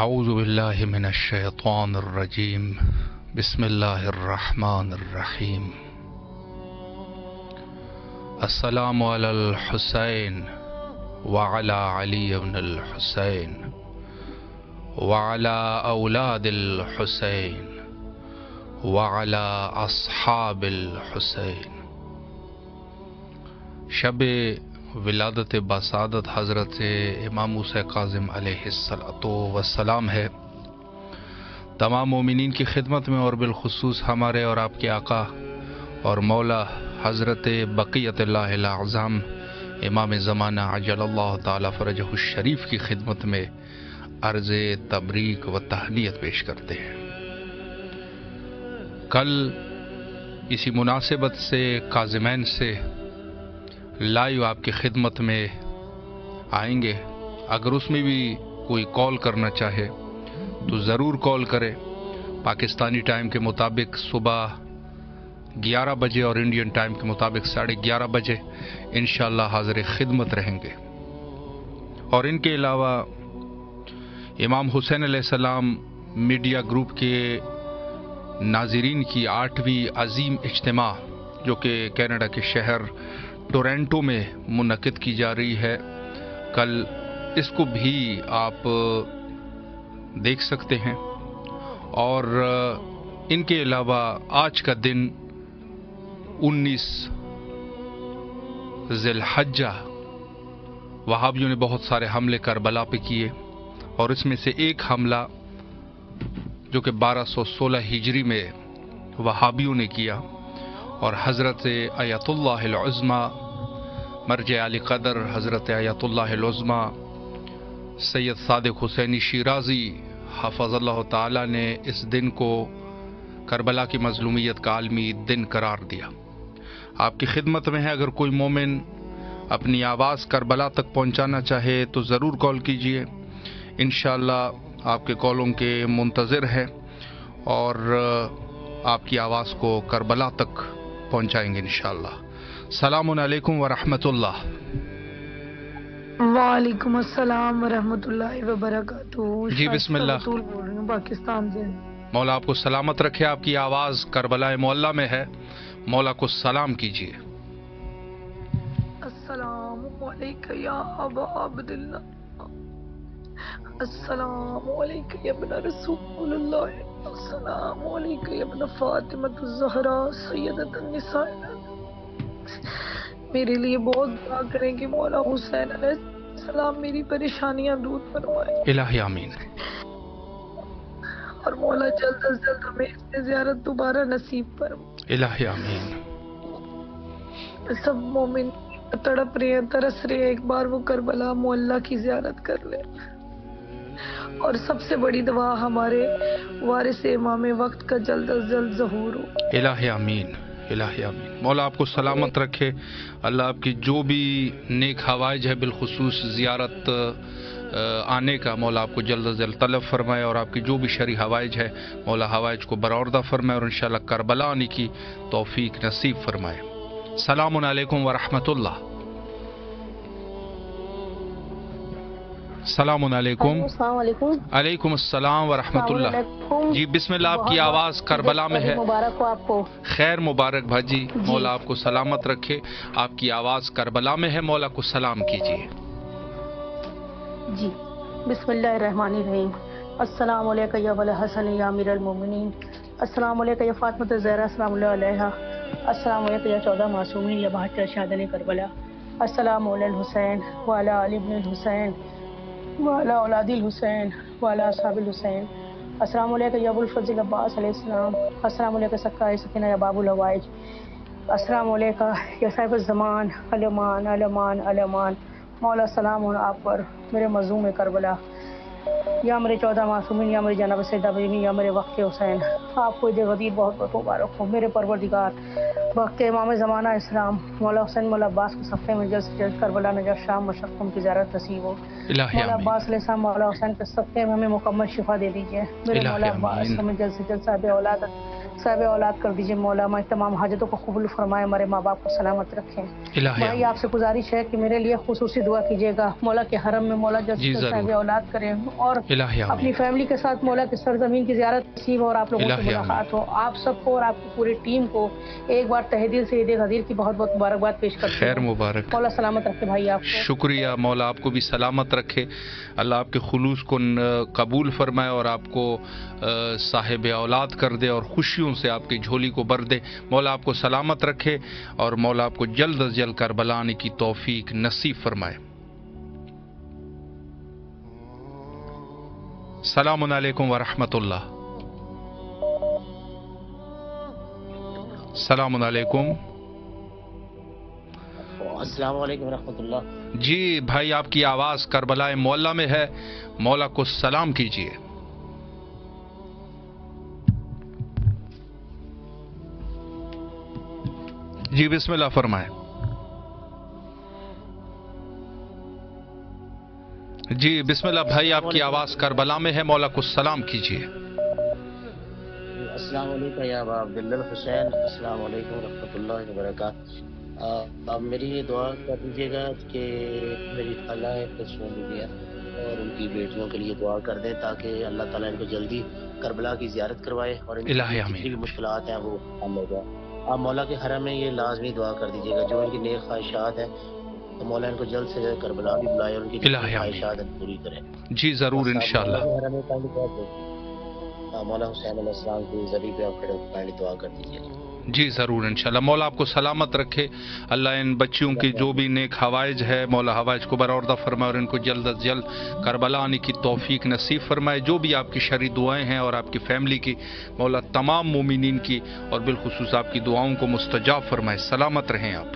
اعوذ باللہ من الشیطان الرجیم بسم اللہ الرحمن الرحیم السلام علی الحسین وعلی علی بن الحسین وعلی اولاد الحسین وعلی اصحاب الحسین۔ شب ولادت باسعادت حضرت امام موسیٰ کاظم علیہ السلام ہے۔ تمام مومنین کی خدمت میں اور بالخصوص ہمارے اور آپ کے آقا اور مولا حضرت بقیت اللہ الاعظم امام زمانہ عجل اللہ تعالی فرجہ الشریف کی خدمت میں عرض تبریک و تہنیت پیش کرتے ہیں۔ کل اسی مناسبت سے کاظمین سے لائیو آپ کی خدمت میں آئیں گے۔ اگر اس میں بھی کوئی کال کرنا چاہے تو ضرور کال کرے۔ پاکستانی ٹائم کے مطابق صبح 11 بجے اور انڈین ٹائم کے مطابق 11:30 بجے انشاءاللہ حاضر خدمت رہیں گے۔ اور ان کے علاوہ امام حسین علیہ السلام میڈیا گروپ کے ناظرین کی 8ویں عظیم اجتماع جو کہ کینیڈا کے شہر ٹورنٹو میں منعقد کی جا رہی ہے، کل اس کو بھی آپ دیکھ سکتے ہیں۔ اور ان کے علاوہ آج کا دن 19 ذی الحجہ وہابیوں نے بہت سارے حملے کربلا پہ کیے، اور اس میں سے ایک حملہ جو کہ 1216 ہجری میں وہابیوں نے کیا، اور حضرت آیت اللہ العظمی مرجع علی قدر حضرت آیت اللہ العظمی سید صادق حسینی شیرازی حفظ اللہ تعالی نے اس دن کو کربلا کی مظلومیت کا عالمی دن قرار دیا۔ آپ کی خدمت میں ہے، اگر کوئی مومن اپنی آواز کربلا تک پہنچانا چاہے تو ضرور کال کیجئے۔ انشاءاللہ آپ کے کالوں کے منتظر ہیں اور آپ کی آواز کو کربلا تک پہنچائیں گے انشاءاللہ۔ السلام علیکم ورحمۃ اللہ۔ وعلیکم السلام ورحمۃ اللہ وبرکاتہ۔ جی بسم اللہ۔ بول رہی ہوں پاکستان سے۔ مولا آپ کو سلامت رکھے۔ آپ کی آواز کربلا معلیٰ میں ہے، مولا کو سلام کیجیے۔ السلام علیکم یا ابا عبداللہ، السلام علیکم یا ابن رسول اللہ، السلام علیکم یا ابن فاطمہ الزہرا سیدۃ النساء۔ میرے لیے بہت دعا کریں کہ مولا حسین علیہ السلام میری پریشانیاں دور فرمائے۔ الہی آمین۔ اور مولا جلد از جلد ہمیں اس سے زیارت دوبارہ نصیب فرمائے۔ الہی آمین۔ سب مومن تڑپ رہے ہیں، ترس رہے ہیں، ایک بار وہ کربلا معلیٰ کی زیارت کر لیں۔ اور سب سے بڑی دعا ہمارے وارث امام وقت کا جلد از جلد ظہور ہو۔ الہی آمین، الہی آمین۔ مولا آپ کو سلامت رکھے۔ اللہ آپ کی جو بھی نیک حوائج ہے بالخصوص زیارت آنے کا، مولا آپ کو جلد از جلد طلب فرمائے، اور آپ کی جو بھی شرعی حوائج ہے مولا حوائج کو برآوردہ فرمائے، اور انشاءاللہ کربلا آنے کی توفیق نصیب فرمائے۔ السلام علیکم ورحمۃ اللہ۔ السلام علیکم۔ السلام علیکم۔ علیکم السلام ورحمۃ اللہ۔ جی بسم اللہ، آپ کی آواز کربلا میں ہے۔ مبارک ہو آپ کو۔ خیر مبارک بھاجی، مولا آپ کو سلامت رکھے۔ آپ کی آواز کربلا میں ہے، مولا کو سلام کیجیے۔ جی بسم اللہ الرحمن الرحیم۔ السلام علیکم یا ابا الحسن یا امیر المومنین، السلام علیکم یا فاطمہ الزہرا سلام اللہ علیہا، السلام علیکم یا 14 معصومین یا 72 شہداء کربلا، السلام علی الحسین وعلی علی ابن الحسین وعلی اولاد الحسین وعلی اصحاب الحسین، السلام علیکم یا ابو الفضل عباس علیہ السلام، السلام علیکم سکائے سکینہ یا باب الحوائج، السلام علیکم یا صاحب الزمان علمان علمان علمان، مولا سلام ہو آپ پر میرے مظلوم کربلا، یا میرے 14 معصومین، یا میرے جناب سیدہ بجنی، یا میرے وقت حسین۔ آپ کو عید غدیر بہت بہت مبارک ہو میرے پروردگار۔ وقت امام زمانہ اسلام مولا حسین مولا عباس کے صفحے میں جلد سے جلد کربلا نجف شام مشرق کی زیارت نصیب ہو۔ مولا عباس علیہ السلام مولا حسین کے صفحے میں ہمیں مکمل شفا دے دیجیے۔ میرے مولا عباس ہمیں جلد سے جلد صاحب اولاد साहिब औलाद कर दीजिए मौला, हमारी तमाम हाजतों को कबूल फरमाए, हमारे माँ बाप को सलामत रखें। इलाही भाई आपसे गुजारिश है कि मेरे लिए खुसूसी दुआ कीजिएगा, मौला के हरम में मौला जी जल्द साहिब जरूर। औलाद करें और इलाही अपनी आमीन। फैमिली के साथ मौला के सरजमीन की ज़ियारत नसीब और आप लोगों से इलाही मुलाकात हो। आप सबको और आपकी पूरी टीम को एक बार तहे दिल से ईद गदीर की बहुत बहुत मुबारकबाद पेश करती खैर हूँ। मुबारक। मौला सलामत रखे भाई आपको। शुक्रिया, मौला आपको भी सलामत रखे, अल्लाह आपके खुलूस को कबूल फरमाए और आपको साहिब औलाद कर दे और खुशियों से आपकी झोली को भर दे। मौला आपको सलामत रखे और मौला आपको जल्द अज जल्द करबला आने की तौफीक नसीब फरमाए। सलामुन अलैकुम व रहमतुल्लाह। सलामुन अलैकुम। अस्सलाम वालेकुम रहमतुल्लाह। जी भाई, आपकी आवाज करबला मोहल्ला में है, मौला को सलाम कीजिए। जी बिस्मिल्लाह फरमाएं। जी बिस्मिल्लाह भाई, आपकी आवाज करबला में है, मौला को सलाम कीजिए। अस्सलाम वालेकुम या अबा अब्दुल्लाह हुसैन, अस्सलाम वालेकुम रहमतुल्लाहि व बरकातहू। आप मेरी ये दुआ कर दीजिएगा कि मेरी खाला है कसूमिया और उनकी बेटियों के लिए दुआ कर दें ताकि अल्लाह ताला इनको जल्दी करबला की ज़ियारत करवाए और इनकी इलाही जितनी आमीन। भी मुश्किलात हैं वो हल हो जाए। आप मौला के हरम में ये लाजमी दुआ कर दीजिएगा, जो इनकी नेक ख्वाहिशात हैं तो मौला इनको जल्द से जल्द करबला भी बुलाए और उनकी जितनी इलाही आमीन। ख्वाहिशात हैं पूरी करें। जी जरूर बस आप मौला इंशाअल्लाह। के हरम में काइंडली दुआ करें। मौला हुसैन अलैहिस्सलाम की ज़रिए पे आप काइंडली दुआ कर दीजिएगा। जी ज़रूर इंशाल्लाह। मौला आपको सलामत रखे, अल्लाह इन बच्चियों की जो भी नेक हवाइज है मौला हवाइज को बरौरदा फरमाए और इनको जल्द अज जल्द करबला आने की तौफीक नसीब फरमाए। जो भी आपकी शरई दुआएं हैं और आपकी फैमिली की, मौला तमाम मोमिनीन की और बिलखुसूस आपकी दुआओं को मुस्तजाब फरमाए। सलामत रहें आप।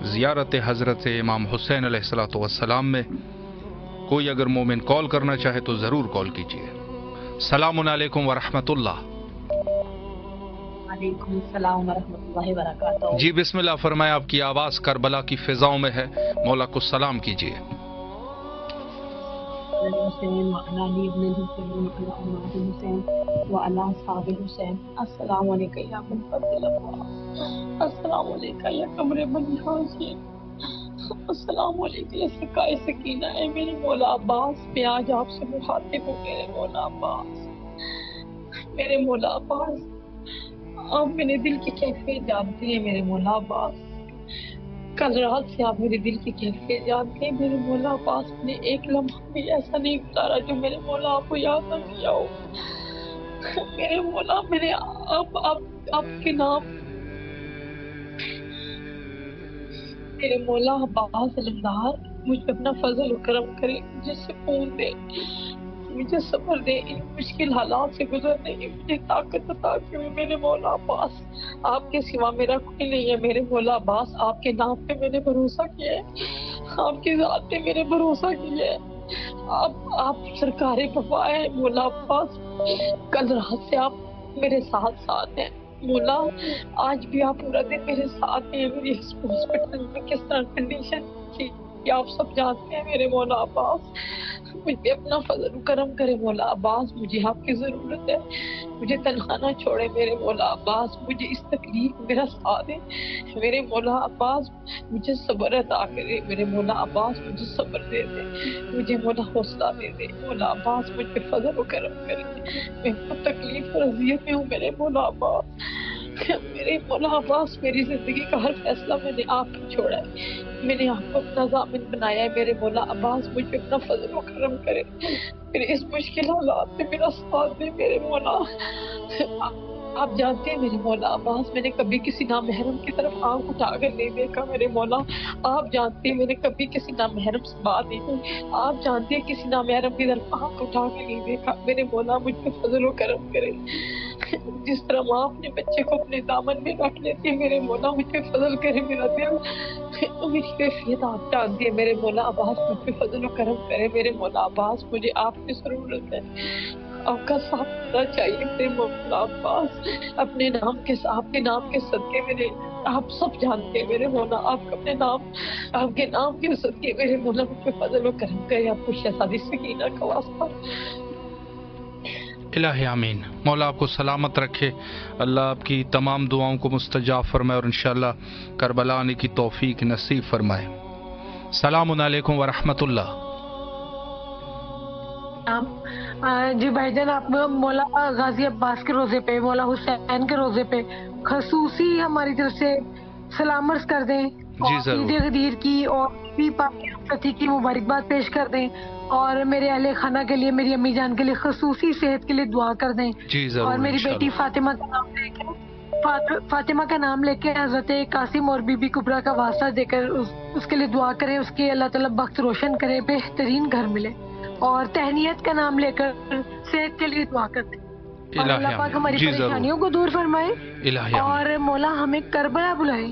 ज़ियारत हज़रत इमाम हुसैन अलैहिस्सलातु वस्सलाम में कोई अगर मोमिन कॉल करना चाहे तो ज़रूर कॉल कीजिए। सलामुन अलैकुम व रहमतुल्लाह। वालेकुम सलाम व रहमतुल्लाहि व बरकातहू। जी बिस्मिल्लाह फरमाए, आपकी आवाज करबला की फिजाओं में है, मौला को सलाम कीजिए। सकीना है मेरे मौला अब्बास, मैं आज आपसे मुखातिब हूँ मेरे मौला अब्बास। मेरे मौला अब्बास, आप मेरे दिल की कैफियत जानते हैं मेरे मौला अब्बास। कल रात से आप मेरे दिल की कैफियत जानते हैं मेरे मौला अब्बास। मैंने एक लम्हा भी ऐसा नहीं गुजारा जो मेरे मौला आपको याद न किया हो मेरे मौला। मैंने आपके नाम मेरे मौला अब्बास अलमदार मुझ पे अपना फजल और करम करे, मुझे सुकून दे, मुझे सब्र दे, इन मुश्किल हालात से गुजरने की मुझे ताकत अता करे मेरे मौला अब्बास। आपके सिवा मेरा कोई नहीं है मेरे मौला अब्बास। आपके नाम पे मैंने भरोसा किया है, आपकी ज़ात पे मैंने भरोसा किया है। आप सरकारे वफा है मौला अब्बास। कल रात से आप मेरे साथ हैं मौला, आज भी आप पूरा दिन मेरे साथ हैं। मेरी हॉस्पिटल में किस तरह कंडीशन थी आप सब जानते हैं मेरे मौला अब्बास। मुझे अपना फजल करम करे मौला अब्बास, मुझे आपकी ज़रूरत है, मुझे तन्हा ना छोड़े मेरे मौला अब्बास। मुझे इस तकलीफ में मेरा साथ दे मेरे मौला अब्बास। मुझे सब्र अता करे मेरे मौला अब्बास, मुझे सब्र दे दे, मुझे मौला हौसला दे दे मौला अब्बास। मुझ पे फजल करम करे, मैं बहुत तकलीफ और अज़ियत में हूँ मेरे मौला अब्बास। मेरे मौला अब्बास, मेरी जिंदगी का हर फैसला मैंने आप पे छोड़ा है, मैंने आपको अपना ज़ामिन बनाया है मेरे मौला अब्बास। मुझ पे अपना फजल व करम करे, मेरे इस मुश्किल हालात में मेरा साथ दे मेरे मौला। आप जानते हैं मेरे मौला अब्बास, मैंने कभी किसी नामहरम की तरफ आंख उठाकर नहीं देखा मेरे मौला। आप जानते हैं मैंने कभी किसी नामहरम से बात नहीं की। आप जानते हैं किसी नामहरम की तरफ आंख उठा के नहीं देखा मेरे मौला। मुझ पे फजल व करम करे, जिस तरह माँ अपने बच्चे को अपने दामन में रख लेती है मेरे मौला, मुझ पे फजल करे मेरा दिल। मेरी कैफियत आप जानती है मेरे मौला अब्बास, मुझ पे फजल व करम करे मेरे मौला अब्बास। मुझे आपकी ज़रूरत है, आपका साथ देना चाहिए मेरे मौला अब्बास। आपके नाम के सदके मेरे, आप सब जानते हैं मेरे मौला, आपके नाम के सदके मेरे मौला मुझ पे फजल व करम करे। आपको शहजादी सकीना का वास्ता الہی آمین. مولا آپ کو سلامت رکھے, اللہ آپ کی تمام دعاؤں کو مستجاب فرمائے اور انشاءاللہ کربلا آنے کی توفیق نصیب فرمائے. السلام علیکم ورحمۃ اللہ. جی بھائی جان, آپ مولا غازی عباس کے روزے پہ, مولا حسین کے روزے پہ خصوصی ہماری طرف سے سلام عرض کر دیں, جی اور ضرور. عید غدیر کی اور بھی پاکی کی مبارکباد پیش کر دیں, اور میرے اہل خانہ کے لیے, میری امی جان کے لیے خصوصی صحت کے لیے دعا کر دیں. جی ضرور اور میری بیٹی انشاءاللہ. فاطمہ کا نام لے کے حضرت قاسم اور بی بی کبرا کا واسطہ دے کر اس کے لیے دعا کریں, اس کے اللہ تعالیٰ بخت روشن کرے, بہترین گھر ملے. اور تہنیت کا نام لے کر صحت کے لیے دعا کرتے ہیں, اور اللہ پاک ہماری جی ضرور. پریشانیوں کو دور فرمائے, الہی آمین. اور مولا ہمیں کربلا بلائے.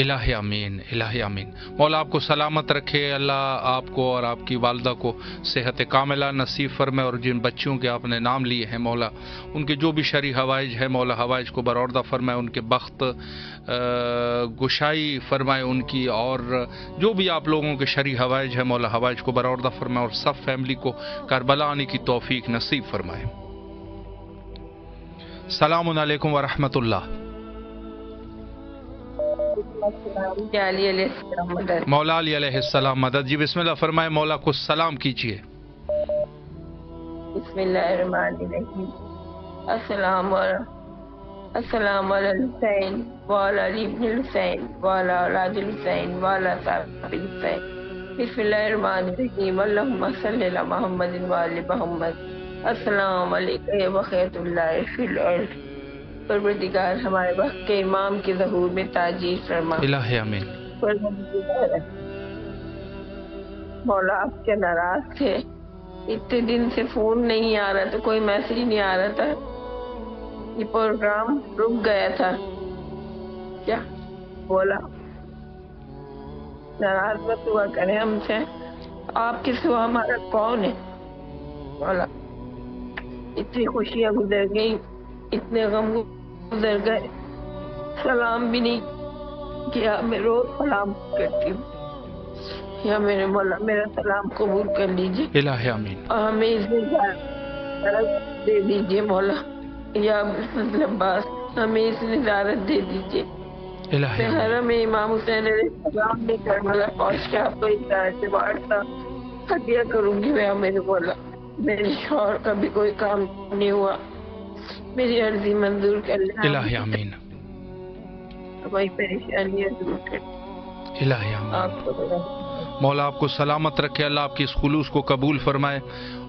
الہی آمین. الہی آمین. مولا آپ کو سلامت رکھے, اللہ آپ کو اور آپ کی والدہ کو صحت کاملہ نصیب فرمائے, اور جن بچوں کے آپ نے نام لیے ہیں مولا ان کے جو بھی شرعی حوائج ہے مولا حوائج کو برآوردہ فرمائے, ان کے بخت گشائی فرمائے ان کی, اور جو بھی آپ لوگوں کے شرعی حوائج ہے مولا حوائج کو برآوردہ فرمائے, اور سب فیملی کو کربلا آنے کی توفیق نصیب فرمائے. السلام علیکم ورحمۃ اللہ. مولا علی علیہ السلام مدد. جی بسم اللہ فرمائے, مولا کو سلام کیجیے. بسم اللہ الرحمن الرحیم. السلام علی الحسین وعلی علی ابن الحسین وعلی اولاد الحسین وعلی صحاب الحسین. بسم اللہ الرحمن الرحیم. اللہم صلی علی محمد وعلی محمد. السلام علیکم یا بخیت اللہ فی الارض. پروردگار ہمارے وقت کے امام کے ظہور میں تاجیل فرما. الہی آمین. مولا آپ کے ناراض تھے, اتنے دن سے فون نہیں آ رہا تھا, کوئی میسج نہیں آ رہا تھا, یہ پروگرام رک گیا تھا کیا؟ بولا ناراض مت ہوا کریں ہم سے, آپ کے سوا ہمارا کون ہے؟ بولا اتنی خوشیاں گزر گئی, اتنے غم گزر گئے, سلام بھی نہیں کیا. میں روز سلام کرتی ہوں, یا میرے مولا میرا سلام قبول کر لیجیے. الہی آمین. اور ہمیں اس میں دے دیجیے مولا, یا عباس ہمیں اس میں زیارت دے دیجیے. الہی میں آمین. حرم امام حسین علیہ السلام میں کربلا پہنچ کے آپ کو ہدایت سے بانٹتا ہدیہ کروں گی. میں میرے مولا, میرے شوہر کا بھی کوئی کام نہیں ہوا, میری عرضی منظور کر لیں. الہی آمین. ہماری پریشانیاں دور کر. الہی آمین. آپ کو مولا آپ کو سلامت رکھے, اللہ آپ کی اس خلوص کو قبول فرمائے,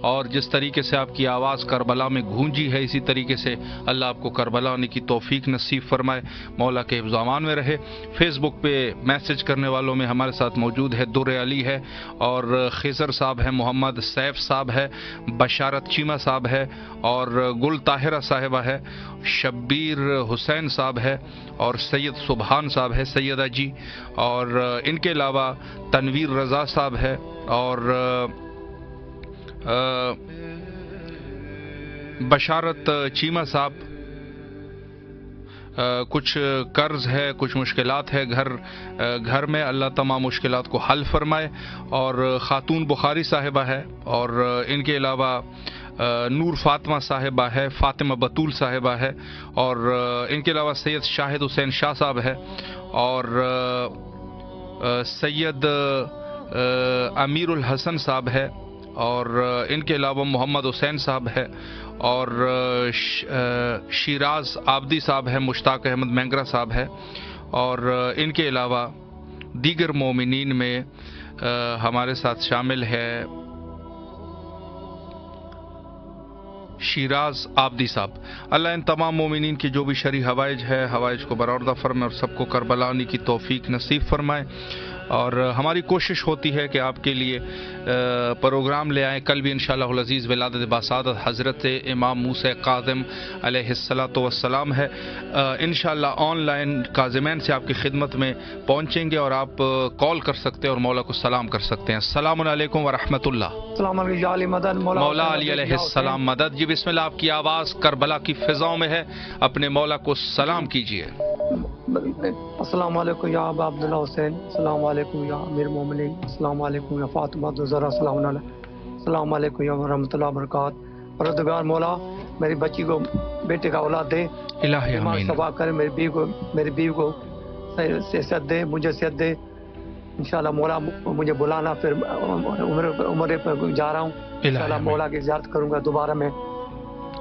اور جس طریقے سے آپ کی آواز کربلا میں گونجی ہے اسی طریقے سے اللہ آپ کو کربلا آنے کی توفیق نصیب فرمائے. مولا کے حفظ و امان میں رہے. فیس بک پہ میسج کرنے والوں میں ہمارے ساتھ موجود ہے در علی ہے, اور خضر صاحب ہے, محمد سیف صاحب ہے, بشارت چیمہ صاحب ہے, اور گل طاہرہ صاحبہ ہے, شبیر حسین صاحب ہے, اور سید سبحان صاحب ہے, سیدہ جی, اور ان کے علاوہ تنویر رضا صاحب ہے, اور بشارت چیمہ صاحب. کچھ قرض ہے, کچھ مشکلات ہے گھر میں, اللہ تمام مشکلات کو حل فرمائے. اور خاتون بخاری صاحبہ ہے, اور ان کے علاوہ نور فاطمہ صاحبہ ہے, فاطمہ بطول صاحبہ ہے, اور ان کے علاوہ سید شاہد حسین شاہ صاحب ہے, اور سید امیر الحسن صاحب ہے, اور ان کے علاوہ محمد حسین صاحب ہے, اور شیراز آبدی صاحب ہے, مشتاق احمد مینگرا صاحب ہے, اور ان کے علاوہ دیگر مومنین میں ہمارے ساتھ شامل ہے شیراز آبدی صاحب. اللہ ان تمام مومنین کی جو بھی شرعی حوائج ہے حوائج کو برآوردہ فرمائے, اور سب کو کربلا آنے کی توفیق نصیب فرمائے. اور ہماری کوشش ہوتی ہے کہ آپ کے لیے پروگرام لے آئیں. کل بھی انشاءاللہ العزیز ولادت باسعادت حضرت امام موسیٰ کاظم علیہ السلام ہے. انشاءاللہ آن لائن کاظمین سے آپ کی خدمت میں پہنچیں گے, اور آپ کال کر سکتے ہیں اور مولا کو سلام کر سکتے ہیں. السلام علیکم ورحمۃ اللہ. السلام علیکم مدد. مولا علی علیہ السلام مدد. جی بسم اللہ, آپ کی آواز کربلا کی فضاؤں میں ہے, اپنے مولا کو سلام کیجیے. السلام علیکم یا ابا عبداللہ حسین, السلام علیکم یا امیر المومنین, السلام علیکم یا فاطمہ الزہرا, السلام علیکم یا رحمۃ اللہ وبرکاتہ. پروردگار مولا मेरी बच्ची को बेटे का औलाद दे, इलाही ईमान आमीन। सवा कर मेरी बीवी को सेहत दे, मुझे सेहत दे। इंशाल्लाह मौला मुझे बुलाना, फिर उम्र पर जा रहा हूँ, इंशाल्लाह मौला की ज़ियारत करूँगा दोबारा मैं।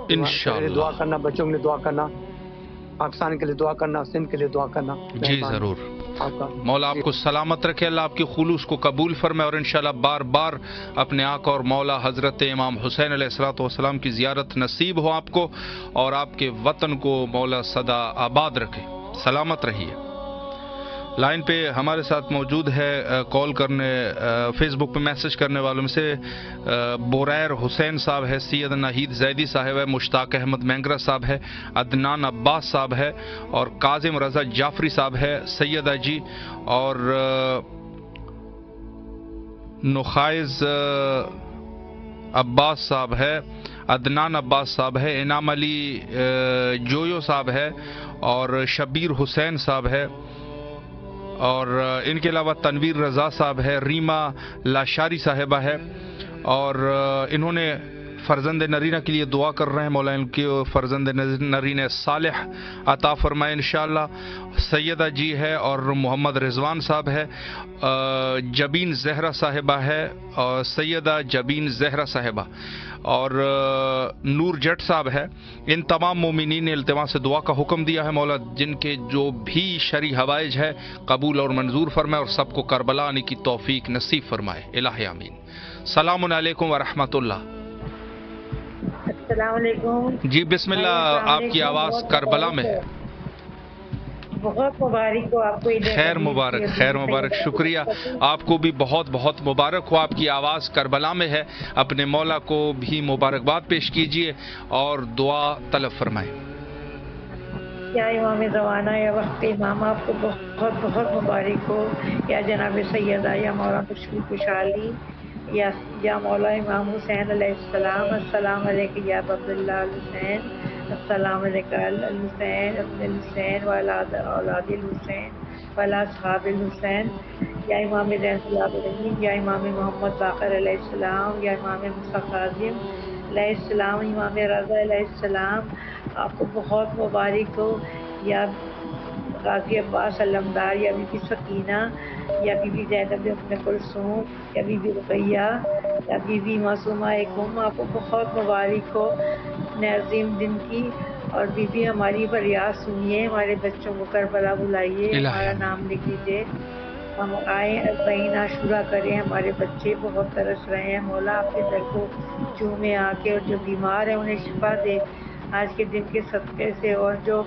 इंशाल्लाह दुआ करना, बच्चों के लिए दुआ करना, पाकिस्तान के लिए दुआ करना, सिंध के लिए दुआ करना। जी ज़रूर। मौला आपको सलामत रखे, अल्लाह आपकी खुलूस को कबूल फरमाए और इंशाल्लाह बार बार अपने आका और मौला हज़रत इमाम हुसैन अलैहिस्सलाम की ज़ियारत नसीब हो आपको, और आपके वतन को मौला सदा आबाद रखे। सलामत रहिए। लाइन पे हमारे साथ मौजूद है कॉल करने, फेसबुक पे मैसेज करने वालों में से बोरैर हुसैन साहब है, सैयद नाहिद जैदी साहब है, मुश्ताक अहमद मैंगरा साहब है, अदनान अब्बास साहब है, और काजिम रजा जाफरी साहब है, सैयदा जी, और नुखाइज अब्बास साहब है, अदनान अब्बास साहब है, इनाम अली जोयो साहब है, और शबीर हुसैन साहब है, और इनके अलावा तनवीर रज़ा साहब है, रीमा लाशारी साहिबा है, और इन्होंने फ़र्जंद नरीना के लिए दुआ कर रहे हैं, मौला इनकी फ़र्जंद नरीन सालिह अता फरमाए इंशाअल्लाह। सैयदा जी है, और मोहम्मद रिजवान साहब है, जबीन जहरा साहिबा है, और सैयदा जबीन जहरा साहिबा, और नूर जट साहब है। इन तमाम मोमिनीन ने इल्तिमा से दुआ का हुक्म दिया है, मौला जिनके जो भी शरी हवाइज है कबूल और मंजूर फरमाए, और सबको करबला आने की तौफीक नसीब फरमाए। इलाही आमीन। सलामुन अलैकुम व रहमतुल्लाह। अस्सलाम वालेकुम। जी बिस्मिल्लाह, आपकी आवाज़ करबला में है। बहुत मुबारक हो आपको। खैर मुबारक, खैर मुबारक, शुक्रिया। आपको भी बहुत बहुत मुबारक हो, आपकी आवाज़ करबला में है। अपने मौला को भी मुबारकबाद पेश कीजिए और दुआ तलब फरमाएं। या इमाम ज़माना या वक्त इमाम, आपको बहुत बहुत मुबारक हो। या जनाब सैयदा या मौला खुशबू खुशहाली, या मौला इमाम हुसैन अलैहिस्सलाम। अस्सलाम वालेकुम या अब्दुल्लाह हुसैन, अस्सलाम वालेकुम अल हुसैन अब्दुल हुसैन वाला औलादिल हुसैन वाला असहाबिल हुसैन, या इमाम ज़ैनुल आबिदीन, या इमाम मोहम्मद बाक़र अलैहिस्सलाम, या इमाम मूसा काज़िम अलैहिस्सलाम, इमाम रज़ा अलैहिस्सलाम, आपको बहुत मुबारक हो। या गाज़ी अब्बास अलमदार, या बीबी सकीना, या बीबी ज़ैनब उम्मे कुलसूम, या बीबी रुक़ैया, या बीबी मासूमा एकम, आपको बहुत मुबारक हो अपने अजीम दिन की। और बीबी हमारी फरियाद सुनिए, हमारे बच्चों को करबला बुलाइए, हमारा नाम लिख लीजिए, हम आए अर्बईन आशूरा करें। हमारे बच्चे बहुत तरस रहे हैं, मौला आपके दर को चूमे आके, और जो बीमार हैं उन्हें शिफा दे आज के दिन के सदक़े से, और जो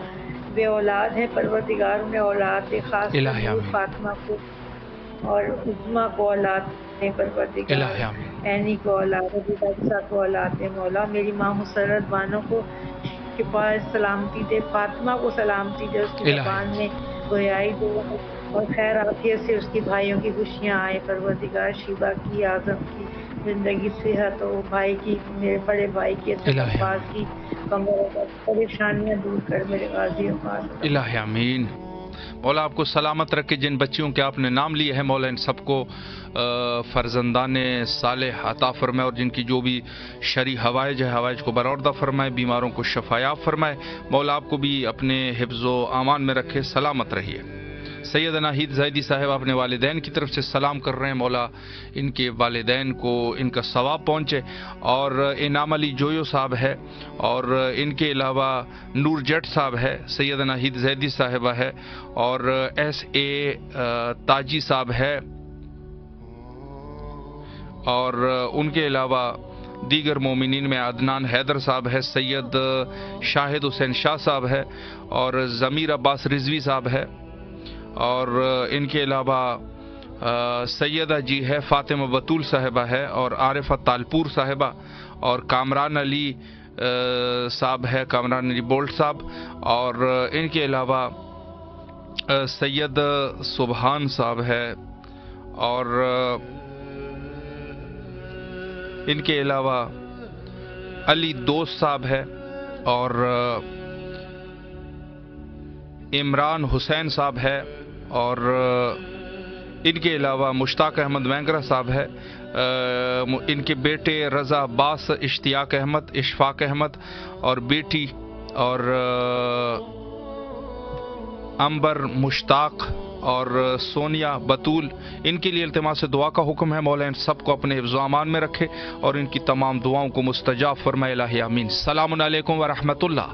बे औलाद हैं परवरदिगार उन्हें औलाद दे, खास कर फातिमा को और उज़्मा को औलाद दे परवरदिगार, ऐनी को औलाद दे, बच्चा को औलाद दे मौला। मेरी माँ मुसर्रत बानो को शिफा सलामती दे, फातिमा को सलामती दे, उसकी ज़बान में गोयाई दे, और खैर आफियत से उसकी भाइयों की खुशियाँ आए परवरदिगार। शिबा की, आज़म की ज़िंदगी सेहत हो, भाई की, मेरे बड़े भाई की, अब्बास की परेशानियाँ दूर कर मेरे गाज़ी अब्बास। इलाही आमीन। मौला आपको सलामत रखे। जिन बच्चियों के आपने नाम लिए हैं मौला इन सबको फ़र्जंदाने सालेह अता फरमाए, और जिनकी जो भी शरी हवाइज है हवाइज को बरौरदा फरमाए, बीमारों को शफायाब फरमाए। मौला आपको भी अपने हिफ्ज़ो आमान में रखे, सलामत रहिए। सैयद नाहिद जैदी साहब अपने वालिदैन की तरफ से सलाम कर रहे हैं, मौला इनके वालिदैन को इनका सवाब पहुँचे। और इनाम अली जोयो साहब है, और इनके अलावा नूर जट साहब है, सैयद नाहिद जैदी साहिबा है, और S.A. ताजी साहब है, और उनके अलावा दीगर मोमिनीन में अदनान हैदर साहब है, सैयद शाहिद हुसैन शाह साहब है, और ज़मीर अब्बास रिजवी साहब है, और इनके अलावा सैयदा जी है, फ़ातिमा बतूल साहिबा है, और आरिफा तालपुर साहिबा, और कामरान अली साहब है, कामरान अली बोल्ट साहब, और इनके अलावा सैयद सुबहान साहब है, और इनके अलावा अली दोस्त साहब है, और इमरान हुसैन साहब है, और इनके अलावा मुश्ताक अहमद मैंगरा साहब है, ان کے بیٹے رضا عباس، اشتیاق احمد، اشفاق احمد اور بیٹی اور امبر مشتاق اور سونیا بطول، ان کے لیے التماس دعا کا حکم ہے۔ مولا ان سب کو اپنے حفظ و امان میں رکھے اور ان کی تمام دعاؤں کو مستجاب فرمائے، الہ آمین۔ السلام علیکم ورحمۃ اللہ۔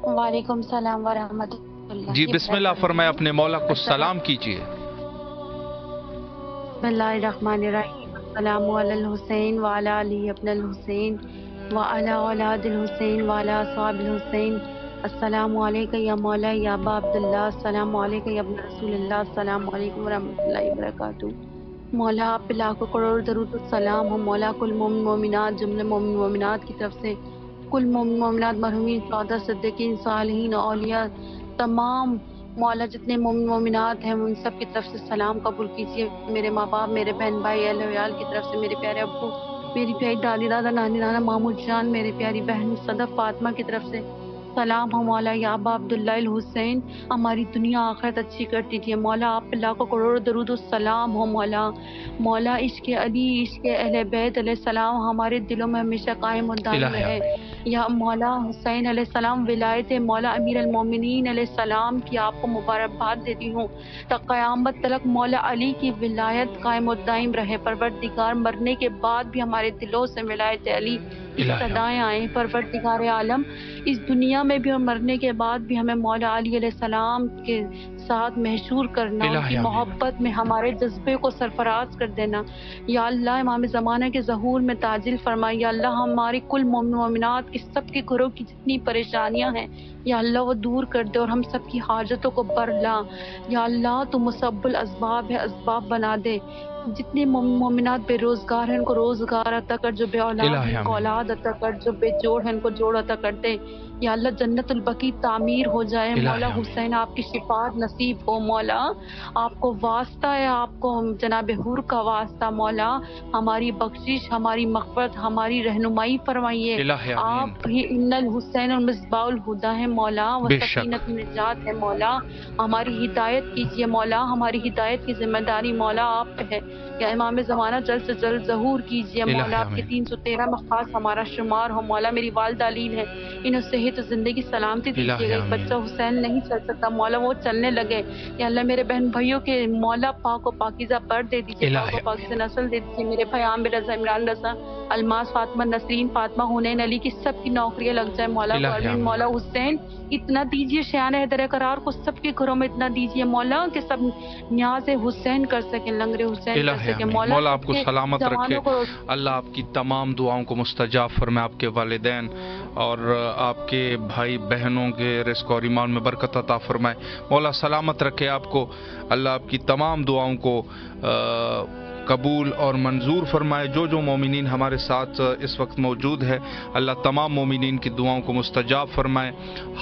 وعلیکم السلام ورحمۃ اللہ۔ جی بسم اللہ فرمائے، اپنے مولا کو سلام کیجیے۔ بسم اللہ الرحمن الرحیم۔ السلام علی الحسین وعلی علی ابن الحسین وعلی اولاد الحسین وعلی اصحاب الحسین۔ السلام علیکم یا مولا یا ابا عبداللہ، السلام علیکم یا ابن رسول اللہ، السلام علیکم ورحمۃ اللہ وبرکاتہ۔ مولا آپ پہ لاکھوں کروڑ درود السلام ہو۔ مولا کل مومن مومنات، جملے مومن مومنات کی طرف سے کل مومن مومنات، مرحومین، شہداء، صدیقین، صالحین، اولیاء، تمام مولا جتنے مومن مومنات ہیں ان سب کی طرف سے سلام قبول کیجیے۔ میرے ماں باپ، میرے بہن بھائی، اہل ویال کی طرف سے میرے پیارے ابو، میری پیاری دادی دادا، نانی نانا، مامو جان، میری پیاری بہن صدف فاطمہ کی طرف سے سلام ہو۔ مولا یا ابا عبداللہ الحسین، ہماری دنیا آخرت اچھی کر دیجیے۔ مولا آپ پہ لاکھوں کروڑ درود السلام ہو۔ مولا عشق علی، عشق اہل بیت علیہ السلام ہمارے دلوں میں ہمیشہ قائم و دائم رہے۔ یا مولا حسین علیہ السلام ولایت مولا امیر المومنین علیہ السلام کی آپ کو مبارکباد دیتی ہوں۔ تا قیامت تلک مولا علی کی ولایت قائم و دائم رہے۔ پروردگار مرنے کے بعد بھی ہمارے دلوں سے ولایت علی صدائیں آئیں۔ پروردگار عالم اس دنیا میں بھی اور مرنے کے بعد بھی ہمیں مولا علی علیہ السلام کے ساتھ محشور کرنا، ان کی محبت میں ہمارے جذبے کو سرفراز کر دینا۔ یا اللہ امام زمانہ کے ظہور میں تعجیل فرمائی۔ یا اللہ ہماری کل مومن مومنات کی سب کے گھروں کی جتنی پریشانیاں ہیں یا اللہ وہ دور کر دے اور ہم سب کی حاجتوں کو بر لا۔ یا اللہ تو مسبب الاسباب ہے، اسباب بنا دے۔ جتنے مومنات بے روزگار ہیں ان کو روزگار عطا کر، جو بے اولاد ہیں ان کو اولاد عطا کر، جو بے جوڑ ہیں ان کو جوڑ عطا کر دے۔ یا اللہ جنت البقیع تعمیر ہو جائے۔ مولا حسین آپ کی شفاعت نصیب ہو۔ مولا آپ کو واسطہ ہے، آپ کو جناب حور کا واسطہ۔ مولا ہماری بخشش، ہماری مغفرت، ہماری رہنمائی فرمائیے۔ آپ ہی ان الحسین المصباح الہدیٰ ہیں مولا، وہ سکینۃ النجات ہے مولا، ہماری ہدایت کیجیے مولا، ہماری ہدایت کی ذمہ داری مولا آپ پہ ہے۔ یا امام زمانہ جلد سے جلد ظہور کیجیے مولا، آپ کے 313 میں خاص ہمارا شمار ہو مولا۔ میری والدہ علیل ہے، انہیں صحت و زندگی سلامتی دیجیے گا۔ ایک بچہ حسین نہیں چل سکتا مولا، وہ چلنے لگے۔ یا اللہ میرے بہن بھائیوں کے مولا پاک و پاکیزہ پر دے دیجیے، پاک و پاکیزہ نسل دے دیجیے۔ میرے بھائی عامر رضا، عمران رضا، الماس، فاطمہ، نسرین، فاطمہ، حنین، علی کی سب کی نوکریاں لگ جائے مولا۔ مولا حسین اتنا دیجیے، شیان حیدر قرار کو سب کے گھروں میں اتنا دیجیے مولا کہ سب نیاز حسین کر سکیں، لنگر حسین کر سکیں مولا۔ آپ کو سلامت رکھے، اللہ آپ کی تمام دعاؤں کو مستجاب فرمائے، آپ کے والدین اور آپ کے بھائی بہنوں کے رزق اور ایمان میں برکت عطا فرمائے۔ مولا سلامت رکھے آپ کو، اللہ آپ کی تمام دعاؤں کو قبول اور منظور فرمائے۔ جو جو مومنین ہمارے ساتھ اس وقت موجود ہے اللہ تمام مومنین کی دعاؤں کو مستجاب فرمائے۔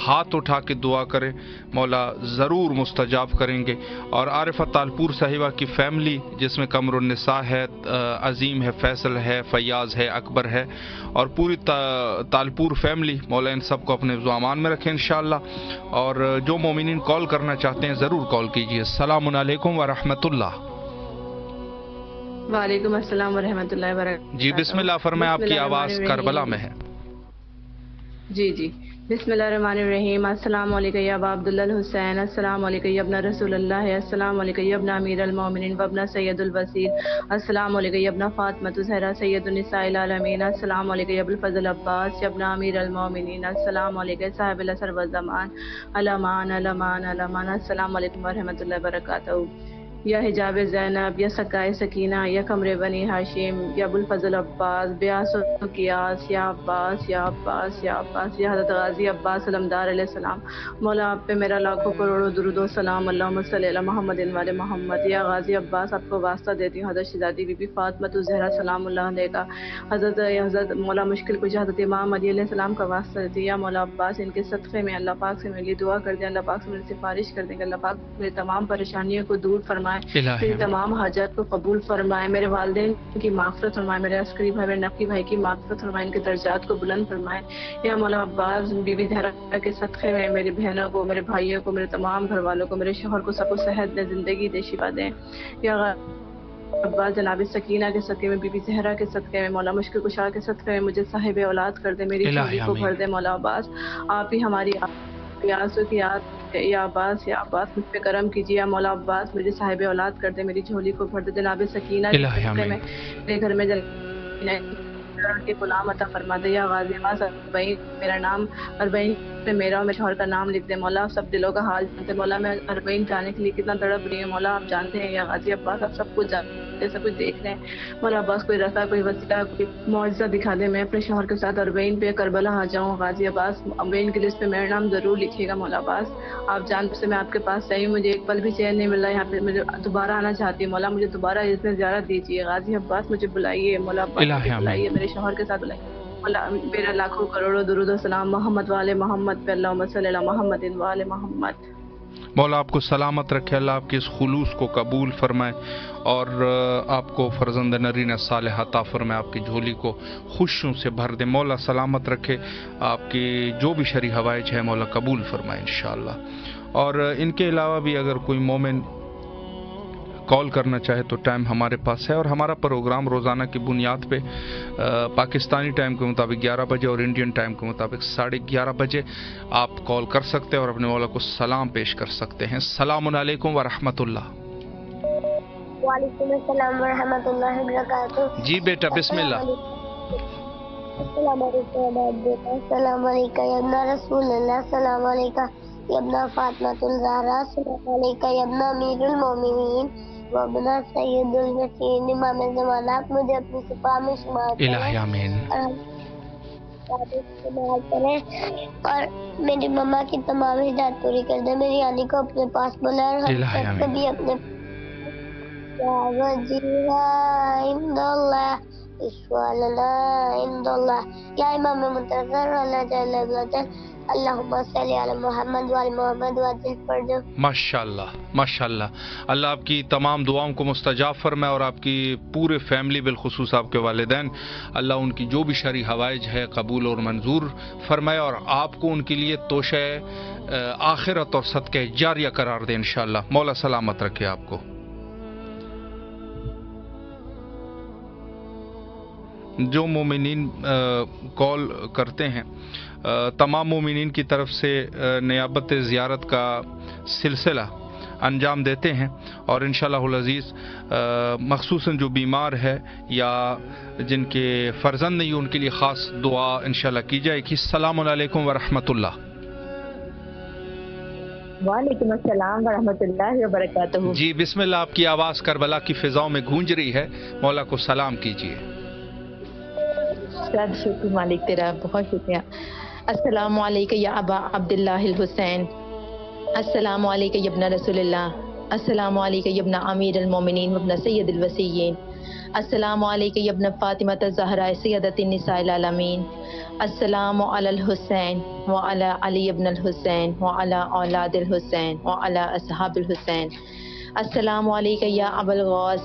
ہاتھ اٹھا کے دعا کرے، مولا ضرور مستجاب کریں گے۔ اور عارفہ تالپور صاحبہ کی فیملی جس میں قمر النساء ہے، عظیم ہے، فیصل ہے، فیاض ہے، اکبر ہے اور پوری تالپور فیملی، مولا ان سب کو اپنے امان میں رکھیں انشاءاللہ۔ اور جو مومنین کال کرنا چاہتے ہیں ضرور کال کیجیے۔ السلام علیکم ورحمۃ اللہ۔ وعلیکم السلام ورحمۃ اللہ وبرکاتہ۔ جی بسم اللہ فرمائیں، آپ کی آواز کربلا میں ہے۔ جی بسم اللہ الرحمن الرحیم۔ السلام علیکم یا ابا عبداللہ الحسین، السلام علیکم یا ابن رسول اللہ، السلام علیکم یا ابن امیر المومنین و ابن سید الوزیر، السلام علیکم یا ابن فاطمہ الزہرا سید النساء العالمین، السلام علیکم یا ابو الفضل عباس یا ابن امیر المومنین، السلام علیکم صاحب العصر والزمان، الامان الامان الامان، السلام علیکم ورحمۃ اللہ وبرکاتہ۔ یا حجاب زینب، یا سکائے سکینہ، یا قمر بنی ہاشم، یا ابو الفضل عباس، بیاس و قیاس، یا عباس یا عباس یا عباس، یا حضرت غازی عباس علمدار علیہ السلام۔ مولا آپ پہ میرا لاکھوں کروڑوں درود و سلام، اللہم صلی علی محمد وعلی محمد۔ یا غازی عباس آپ کو واسطہ دیتی ہوں حضرت شہزادی بی بی فاطمہ الزہرا سلام اللہ علیہ کا، حضرت مولا مشکل کشا حضرت امام علی علیہ السلام کا واسطہ دیتی ہے۔ یا مولا عباس ان کے صدقے میں اللہ پاک سے میرے لیے دعا کر دیں، اللہ پاک سے میری سفارش کر دیں کہ اللہ پاک میرے تمام پریشانیوں کو دور فرمائے، میری تمام حاجات کو قبول فرمائے، میرے والدین کی مغفرت فرمائے، میرے عسکری بھائی، میرے نقی بھائی کی مغفرت فرمائے، ان کے درجات کو بلند فرمائے۔ یا مولا عباس بی بی زہرا کے صدقے میں میری بہنوں کو، میرے بھائیوں کو، میرے تمام گھر والوں کو، میرے شوہر کو، سب کو صحت دے، زندگی دے، شفا دیں۔ یا अब्बास जनाब सकीना के सदक़े में, बीबी ज़हरा के सदक़े में, मौला मुश्किल कुशा के सदक़े में मुझे साहिब औलाद कर दे, मेरी झोली को भर दे मौला अब्बास। आप ही हमारी प्यासों की याद या अब्बास मुझ पे करम कीजिए मौला अब्बास, मुझे साहिब औलाद कर दे, मेरी झोली को भर दे। जनाब सकीना के सदक़े में मेरे घर में के गुलाम अता फरमा दे। या गाज़ी अब्बास अरबईन मेरा नाम, अरबईन पे मेरा और मेरे शौहर का नाम लिख दे मौला। आप सब दिलों का हाल जानते मौला, मैं अरबईन जाने के लिए कितना तड़प रही हूँ मौला, आप जानते हैं। या गाज़ी अब्बास आप सब कुछ जानते हैं, सब कुछ देख रहे हैं मौला अब्बास। कोई रास्ता, कोई वसीला, कोई मौजज़ा दिखा दे, मैं अपने शौहर के साथ अरबईन पे करबला आ जाऊँ। गाज़ी अब्बास अरबईन की लिस्ट पे मेरा नाम ज़रूर लिखिएगा मौला अब्बास। आप जानते से मैं आपके पास आई हूँ, मुझे एक पल भी चैन नहीं मिल रहा यहाँ पे, मुझे दोबारा आना चाहती हूँ मौला, मुझे दोबारा इसमें ज़ियारत दीजिए। गाज़ी अब्बास मुझे बुलाइए मौला अब्बास, बुलाइए, मेरे शौहर के साथ बुलाइए मौला। मेरा लाखों करोड़ों दुरूद और सलाम मोहम्मद वाले मोहम्मद पे, अल्लाहुम्मा सल्ली अला मोहम्मद वाले मोहम्मद। मौला आपको सलामत रखे, अल्लाह आपके इस खुलूस को कबूल फरमाए और आपको फर्जंद नरीन सालेह अता फरमाए, आपकी झोली को खुशियों से भर दे। मौला सलामत रखे, आपकी जो भी शरी हवाइज है मौला कबूल फरमाए इंशाअल्लाह। और इनके अलावा भी अगर कोई मोमिन कॉल करना चाहे तो टाइम हमारे पास है, और हमारा प्रोग्राम रोज़ाना की बुनियाद पे पाकिस्तानी टाइम के मुताबिक 11 बजे और इंडियन टाइम के मुताबिक 11:30 बजे आप कॉल कर सकते हैं और अपने मौला को सलाम पेश कर सकते हैं। सलामुन अलैकुम व रहमतुल्लाह। वालेकुम अस्सलाम व रहमतुल्लाहि व बरकातुहू। जी बेटा बिस्मिल्लाह। अस्सलाम वालेकुम या इब्ना रसूलुल्लाह, अस्सलाम वालेकुम या इब्ना फातिमातुल ज़हरा, अस्सलाम वालेकुम या इब्ना अमीरुल मोमिनीन व इब्ना सय्यदुल वसीन इमाम ज़माना। आप मुझे अपनी सिफा में शुमार करें, इलाही आमीन, और मेरी मम्मा की तमाम हिदायत पूरी कर दे। मेरी यानी को अपने पास बुला और हम सबको भी अपने या इमाम मुंतज़र अल्लाहुम्मा सल्ली अला मुहम्मद व अला मुहम्मद वअजिल फरजह। माशाअल्लाह माशाअल्लाह, अल्लाह आपकी तमाम दुआओं को मुस्तजाब फरमाए और आपकी पूरे फैमिली बिलखुसूस आपके वालिदैन, अल्लाह उनकी जो भी शरई हवाइज है कबूल और मंजूर फरमाए और आपको उनके लिए तोशे आखिरत और सदक़े जारिया करार दे इंशाअल्लाह। मौला सलामत रखे आपको। जो मोमिनीन कॉल करते हैं तमाम मोमिनीन की तरफ से नियाबत ज़ियारत का सिलसिला अंजाम देते हैं और इंशाअल्लाहुल अज़ीज़ मख़सूसन जो बीमार है या जिनके फ़र्जंद नहीं उनके लिए ख़ास दुआ इंशाअल्लाह की जाएगी। अस्सलामु अलैकुम व रहमतुल्लाह। वालेकुम अस्सलाम व रहमतुल्लाहि व बरकातुहू। जी बिस्मिल्लाह, आपकी आवाज़ करबला की फ़िज़ाओं में गूंज रही है, मौला को सलाम कीजिए। शाद शुक्र मालिक तेरा, बहुत शुक्रिया। अस्सलामु अलैका या अबा अब्दुल्लाहिल हुसैन, अस्सलामु अलैका या इब्ना रसूलुल्लाह, अस्सलामु अलैका या इब्ना अमीरुल मोमिनीन व इब्ना सय्यदुल वसीय्यीन, अस्सलामु अलैका या इब्ना फातिमा ज़हरा सय्यदतिन निसाइल आलमीन, अस्सलामु अलल हुसैन व अला अली इब्नुल हुसैन व अला औलादिल हुसैन व अला अस्हाबिल हुसैन, अस्सलामु अलैका या अबुल गौस,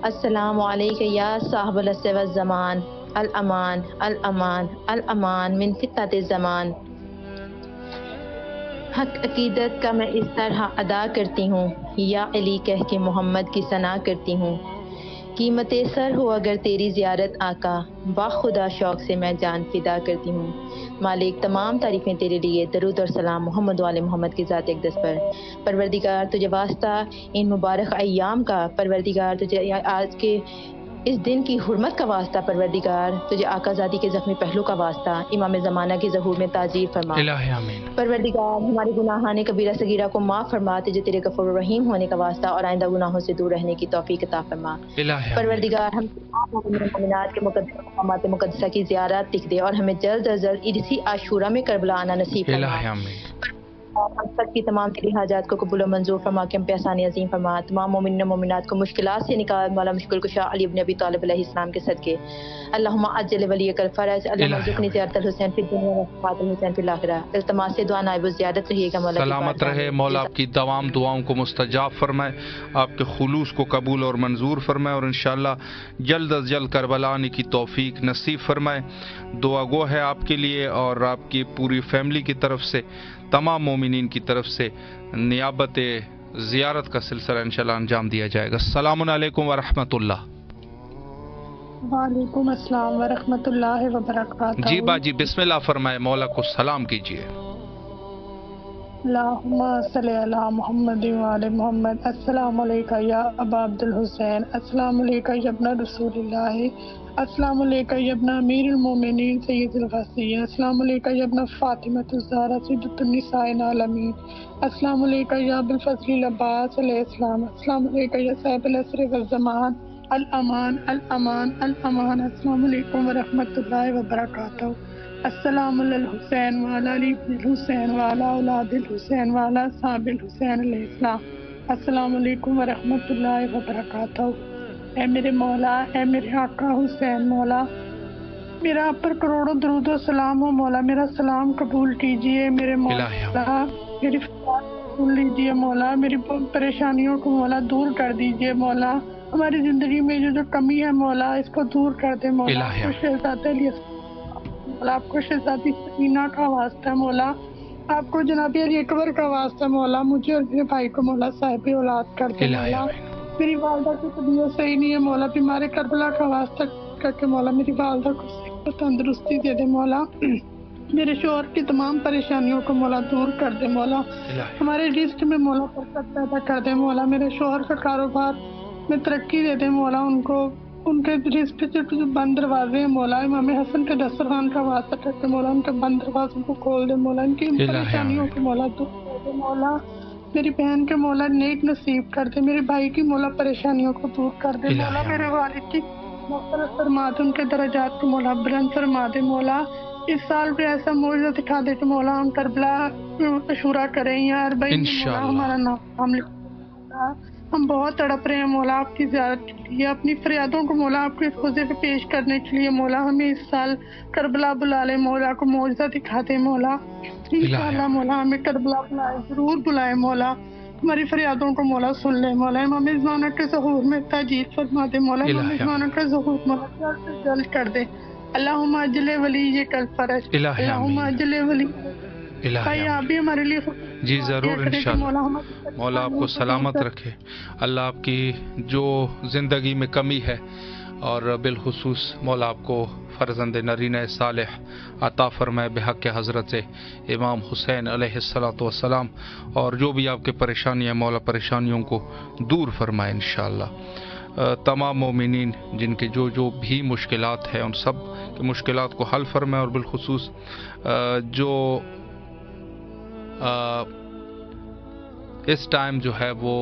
अस्सलामु अलैका या साहिबुल असर व ज़मान, अल अमान अल अमान अल अमान मिन फितनत ज़मान। हक अकीदत का मैं इस तरह अदा करती हूँ, या अली कह के मोहम्मद की सना करती हूँ। कीमत सर हो अगर तेरी ज़ियारत आका, बाखुदा शौक़ से मैं जान फिदा करती हूँ। मालिक तमाम तारीफ़ें तेरे लिए, दरूद और सलाम मोहम्मद वाले मोहम्मद की ज़ात अक़दस पर। परवरदिगार तुझे वास्ता इन मुबारक अय्याम का, परवरदिगार तुझे आज के इस दिन की हुर्मत का वास्ता, परवरदिगार तुझे आकाज़ादी के ज़ख्मी पहलू का वास्ता, इमाम ज़माना की ज़हूर में ताजीर फरमा। परवरदिगार हमारे गुनाहाने कबीरा सगीरा को माफ़ फरमा, तुझे तेरे गफूर रहीम होने का वास्ता और आइंदा गुनाहों से दूर रहने की तौफीक अता फरमा। परवरदिगार हम मोमिनात के मक़ामात मुक़द्दसा की ज़ियारत लिख दे और हमें जल्द अज जल्द इसी आशूरा में करबला आना नसीब फरमा। हम सब की तमाम तेरी हाजात को कबूल मंजूर फरमा के हम पे आसानी अजीम फरमा। तमाम मोमिन मोमिनात को मुश्किलात से निकाल मौला मुश्किल कुशा अली इब्न अबी तालिब अलैहिस्सलाम के सदके। अल्लाहुम्मा अज्जिल वलियकल फ़रज, अल्लाहुम्मा ज़ुकनी ज़ियारतल हुसैन फिद दुनिया व फ़ातिल हुसैन फिल आखिरा। इल्तिमास से दुआ नाइब ज़ियारत रहिएगा मौला, सलामत रहे। मौला आपकी तमाम दुआओं को मुस्तजाब फरमाए, आपके खुलूस को कबूल और मंजूर फरमाए और इंशाअल्लाह जल्द अज जल्द करबला आने की तौफीक नसीब फरमाए। दुआ गो है आपके लिए और आपकी पूरी फैमिली की तरफ से, तमाम मोमिनीन की तरफ से नियाबत ज़ियारत का सिलसिला इंशाल्लाह अंजाम दिया जाएगा। अस्सलामु अलैकुम वरहमतुल्लाह। वालेकुम अस्सलाम वरहमतुल्लाहि वबरकातुहू। जी बाजी बिस्मिल्लाह फरमाए, मौला को सलाम कीजिए। अल्लाहुम्मा सल्ली अला मुहम्मद व आले मुहम्मद। अस्सलामु अलैका या अबा अब्दुल हुसैन, अस्सलामु अलैका या इब्न रसूलिल्लाह, अस्सलामु अलैका या इब्न अमीरुल मोमिनीन सय्यदुल गसिया, अस्सलामु अलैका या इब्न फातिमतुज़ ज़हरा सय्यदतुन निसाइल आलमीन, अस्सलामु अलैका या अबुल फज़ल अब्बास अलैहिस्सलाम, अस्सलामु अलैका या साहिबुल असर वज़ ज़मान, अल अमान अल अमान अल अमान। अस्सलामु अलैकुम व रहमतुल्लाहि व बरकातहू। अस्सलामु अल हुसैन व अला अली इब्न हुसैन व अला औलादिल हुसैन व अला साहिबिल हुसैन अलैहिस्सलाम। अस्सलामु अलैकुम व रहमतुल्लाहि व बरकातहू। ऐ मेरे मौला, ऐ मेरे आका हुसैन मौला, मेरा आप पर करोड़ों दरूद और सलाम हो मौला, मेरा सलाम कबूल कीजिए मेरे मौला, मेरी फरियाद सुन लीजिए मौला, मेरी परेशानियों को मौला दूर कर दीजिए मौला, हमारी जिंदगी में जो कमी है मौला इसको दूर कर दे मौला। आपको शहजादी सकीना का वास्ता है मौला, आपको जनाबी अली अकबर का वास्ता है मौला, मुझे और मेरे भाई को मौला साहिब औलाद कर दे मौला। मेरी वालदा की तबीयत सही नहीं है मौला, बीमारी करबला का वास्ता करके मौला मेरी वालदा को तंदुरुस्ती दे दे मौला, मेरे शोहर की तमाम परेशानियों को मौला दूर कर दे मौला, हमारे रिश्ते में मौला बरकत पैदा कर दे मौला, मेरे शोहर का कारोबार में तरक्की दे दे मौला, उनको उनके रिश्ते से जो बंद दरवाजे हैं मौला, इमाम हसन के दस्तरखान का वास्ता करके मौला उनके बंद दरवाजों को खोल दे मौला, इनकी परेशानियों को मौला दूर कर दे मौला, मेरी बहन के मौला नेक नसीब कर दे, मेरे भाई की मौला परेशानियों को दूर कर दे मौला, मेरे वालिद की मग़फ़िरत फरमा दे, उनके दर्जात को मौला बुलंद फरमा दे मौला। इस साल पे ऐसा मौजज़ा दिखा दे कि मौला हम करबला अशूरा करें या अरबईन मौला हमारा नाम लिखा, हम बहुत तड़प रहे हैं मौला आपकी ज़ियारत के लिए, अपनी फरियादों को मौला आपके खुदे पे पेश करने के लिए मौला, हमें इस साल करबला बुला ले मौला, को मौजज़ा दिखा दे मौला, इंशाअल्लाह मौला हमें करबला बुलाए, जरूर बुलाए मौला, हमारी फरियादों को मौला सुन ले मौला, इमाम ज़माना के ज़हूर में ताजील फरमा दे मौला, इमाम ज़माना का ज़हूर मौला जल्द से जल्द कर दे। अल्लाहुम्मा अज्जिल वली कल फरज, अल्लाहुम्मा अज्जिल वली भाई आप भी हमारे लिए जी ज़रूर इंशाअल्लाह। मौला आपको सलामत रखे, अल्लाह आपकी जो ज़िंदगी में कमी है और बिलखुसूस मौला आपको फ़र्ज़ंद नरीन सालेह अता फ़रमाए बेहक़ हज़रत इमाम हुसैन अलैहिस्सलातु वस्सलाम, और जो भी आपके परेशानी है मौला परेशानियों को दूर फरमाए इंशाअल्लाह। तमाम मोमिनीन जिनके जो जो भी मुश्किलात हैं उन सब की मुश्किलात को हल फरमाए, और बिलखुसूस जो इस टाइम जो है वो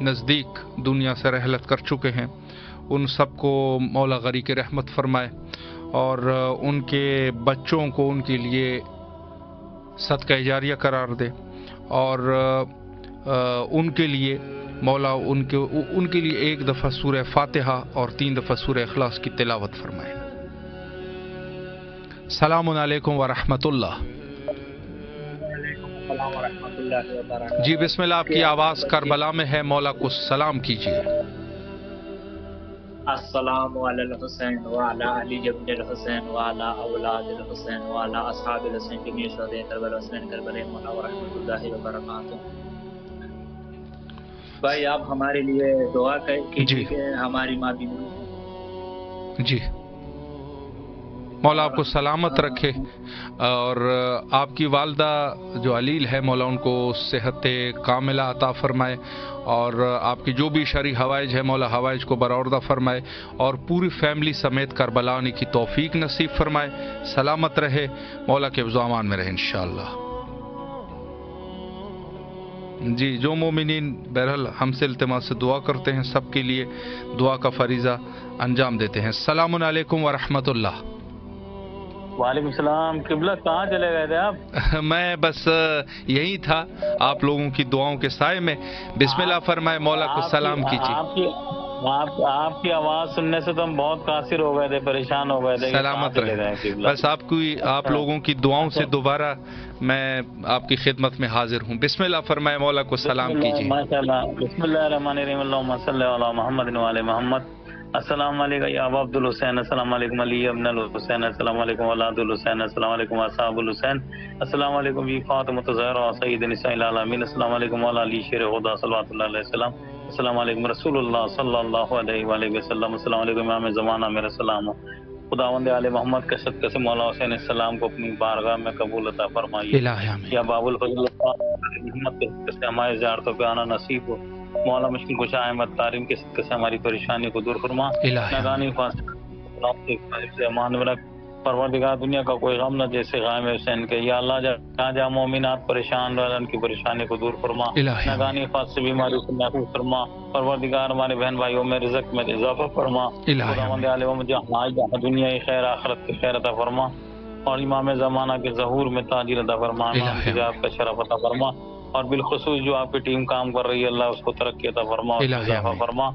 नज़दीक दुनिया से रहलत कर चुके हैं उन सबको मौला गरी की रहमत फरमाए, और उनके बच्चों को उनके लिए सदका जारिया करार दे, और उनके लिए मौला उनके लिए एक दफ़ा सूरह फातिहा और 3 दफ़ा सूरह इखलास की तिलावत फरमाए। सलामुन अलैकुम व रहमतुल्लाह। जी बिस्मिल्लाह, आपकी आवाज़ करबला में है, मौला को सलाम कीजिए। अस्सलामु अलल हुसैन व अला अली इब्न हुसैन व अला औलादिल हुसैन व अला अस्हाबिल हुसैन जमीअ शुहदाए करबला हुसैन करबला मौला व रहमतुल्लाहि व बरकातहू। भाई आप हमारे लिए दुआ कीजिए, हमारी माँ बीमार जी, मौला आपको सलामत रखे, और आपकी वालदा जो अलील है मौला उनको सेहत कामिला अता फरमाए, और आपकी जो भी शरई हवाइज है मौला हवाइज को बरौरदा फरमाए, और पूरी फैमिली समेत करबला आने की तौफीक नसीब फरमाए, सलामत रहे, मौला के ज़मान में रहे इंशाअल्लाह। जी जो मोमिनीन बहरहाल हमसे इल्तिमास से दुआ करते हैं सबके लिए दुआ का फरीज़ा अंजाम देते हैं। सलामुन अलैकुम व रहमतुल्लाह। वालेकुम सलाम। किबला कहाँ चले गए थे आप? मैं बस यही था आप लोगों की दुआओं के साए में। बिस्मिल्लाह फरमाए, मौला को सलाम कीजिए। आपकी आवाज सुनने से तो हम बहुत कासिर हो गए थे, परेशान हो गए थे। सलामत रहे। बस आप लोगों की दुआओं से दोबारा मैं आपकी खिदमत में हाजिर हूँ। बिस्मिल्लाह फरमाए, मौला को सलाम कीजिए। माशाअल्लाह। बिस्मिल्लाहिर्रहमानिर्रहीम। अल्लाहुम्मा सल्ली अला मुहम्मद व आले मुहम्मद। السلام علیکم یا ابا عبد الحسین، السلام علیکم علی ابن الحسین، السلام علیکم اولاد الحسین، السلام علیکم اصحاب الحسین، السلام علیکم بی فاطمہ الزہرا سید نساء العالمین، السلام علیکم والا علی شیر خدا صلوات اللہ علیہ وسلم، السلام علیکم رسول اللہ صلی اللہ علیہ وآلہ وسلم، السلام علیکم امام زمانہ میرا سلام، خداوند آل محمد کا صدقہ سے مولا حسین السلام کو اپنی بارگاہ میں قبول عطا فرمائیے، یا باب الفضل محمد کے صدقہ سے ہمارے زیارتوں پہ آنا نصیب ہو، مولا مشکل کشا احمد تاریم کے صدقے سے ہماری پریشانی کو دور فرما، نگانی سے امان میں رکھ، پروردگار دنیا کا کوئی غم نہ جیسے غائم حسین کے، یا اللہ جہاں جہاں مومنات پریشان رہے ان کی پریشانی کو دور فرما، نگانی فاس سے بیماری سے محفوظ فرما، پروردگار ہمارے بہن بھائیوں میں رزق میں اضافہ فرما، خداوند عالم جہاں دنیا خیر آخرت کی خیر عطا فرما، اور امام زمانہ کے ظہور میں تاجر عطا فرما، امام حجاب کا شرف عطا فرما، اور بالخصوص جو آپ کی ٹیم کام کر رہی ہے اللہ اس کو ترقی عطا فرما، اس میں اضافہ فرما،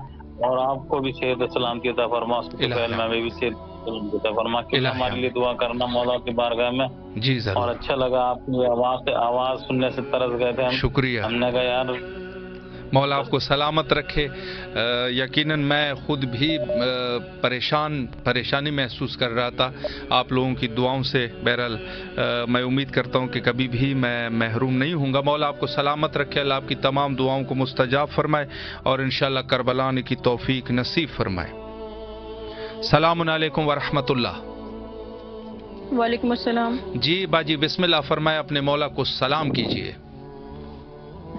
اور آپ کو بھی صحت و سلامتی عطا فرما، اس کے فعل میں بھی صحت و سلامتی عطا فرما، کہ ہمارے لیے دعا کرنا مولا کی بارگاہ میں، جی ضرور، اور اچھا لگا آپ کی آواز سننے سے ترس گئے تھے، شکریہ، ہم نے کہا یار مولا آپ کو سلامت رکھے۔ یقیناً میں خود بھی پریشانی محسوس کر رہا تھا آپ لوگوں کی دعاؤں سے، بہرحال میں امید کرتا ہوں کہ کبھی بھی میں محروم نہیں ہوں گا۔ مولا آپ کو سلامت رکھے، اللہ آپ کی تمام دعاؤں کو مستجاب فرمائے، اور انشاءاللہ کربلا آنے کی توفیق نصیب فرمائے۔ السلام علیکم ورحمۃ اللہ۔ وعلیکم السلام۔ جی باجی بسم اللہ فرمائے، اپنے مولا کو سلام کیجیے۔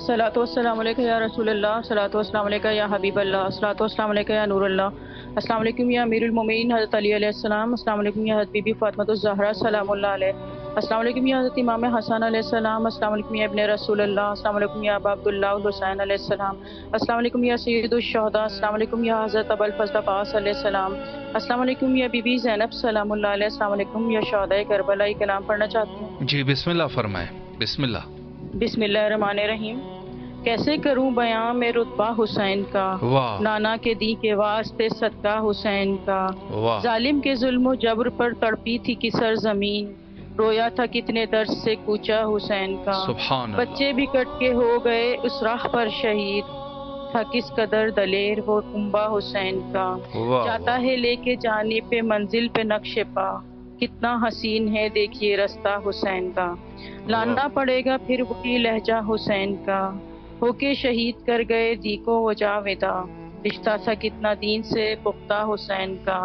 صلاۃ والسلام علیکہ یا رسول اللہ، صلاۃ والسلام علیکہ یا حبیب اللہ، صلاۃ والسلام علیکہ یا نور اللہ، السلام علیکم یا امیر المومنین حضرت علی علیہ السلام، السلام علیکم یا حضرت بی بی فاطمہ الزہرا سلام اللہ علیہ، السلام علیکم یا حضرت امام حسن علیہ السلام، السلام علیکم یا ابن رسول اللہ، السلام علیکم یا ابا عبداللہ الحسین علیہ السلام، السلام علیکم یا سید الشہداء، السلام علیکم یا حضرت ابو الفضل عباس علیہ السلام، السلام علیکم یا بی بی زینب سلام اللہ علیہ، السلام علیکم یا شہداء کربلا۔ کلام پڑھنا چاہتی ہوں۔ جی بسم اللہ فرمائے۔ بسم اللہ۔ بسم اللہ الرحمن الرحیم۔ کیسے کروں بیاں میں رتبہ حسین کا، نانا کے دی کے واسطے صدقہ حسین کا، ظالم کے ظلم و جبر پر تڑپی تھی کی سرزمین، رویا تھا کتنے درد سے کوچا حسین کا، بچے بھی کٹ کے ہو گئے اس راہ پر شہید، تھا کس قدر دلیر وہ کنبہ حسین کا، جاتا ہے لے کے جانے پہ منزل پہ نقش پا، کتنا حسین ہے دیکھیے رستہ حسین کا، لانا پڑے گا پھر وہی لہجہ حسین کا، ہو کے شہید کر گئے دی کو وہ جاویدہ، رشتہ تھا کتنا دین سے پختہ حسین کا۔